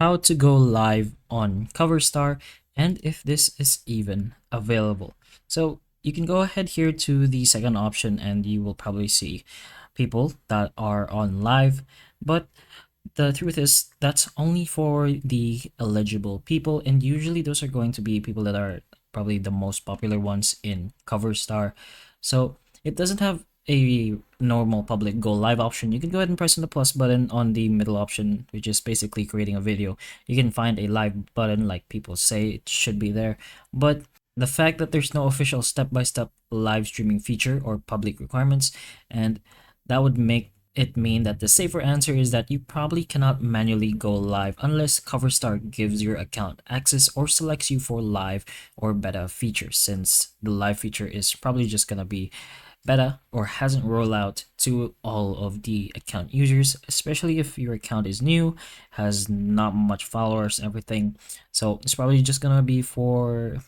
how to go live on Coverstar, and if this is even available. So you can go ahead here to the second option and you will probably see people that are on live, but the truth is that's only for the eligible people, and usually those are going to be people that are probably the most popular ones in Coverstar. So it doesn't have a normal public go live option. You can go ahead and press on the plus button on the middle option, which is basically creating a video. You can find a live button like people say it should be there, but the fact that there's no official step-by-step live streaming feature or public requirements, and that would make it mean that the safer answer is that you probably cannot manually go live unless Coverstar gives your account access or selects you for live or beta features, since the live feature is probably just gonna be beta or hasn't rolled out to all of the account users, especially if your account is new, has not much followers, everything. So it's probably just gonna be for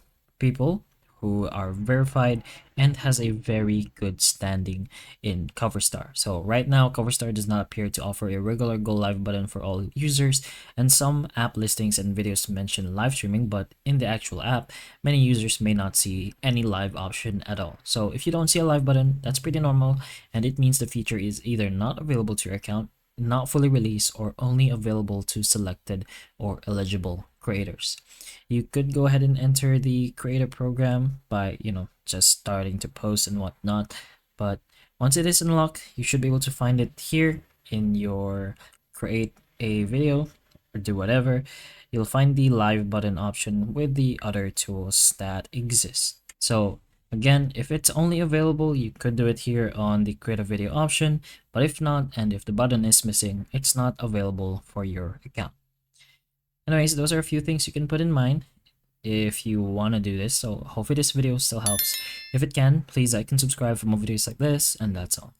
people who are verified and has a very good standing in Coverstar. So right now, Coverstar does not appear to offer a regular go live button for all users, and some app listings and videos mention live streaming, but in the actual app, many users may not see any live option at all. So if you don't see a live button, that's pretty normal, and it means the feature is either not available to your account, not fully released, or only available to selected or eligible creators. You could go ahead and enter the creator program by, just starting to post and whatnot. But once it is unlocked, you should be able to find it here in your create a video or do whatever. You'll find the live button option with the other tools that exist. So again, if it's only available, you could do it here on the create a video option, but if not, and if the button is missing, it's not available for your account. Anyways, those are a few things you can put in mind if you want to do this. So hopefully this video still helps. If it can, please like and subscribe for more videos like this, and that's all.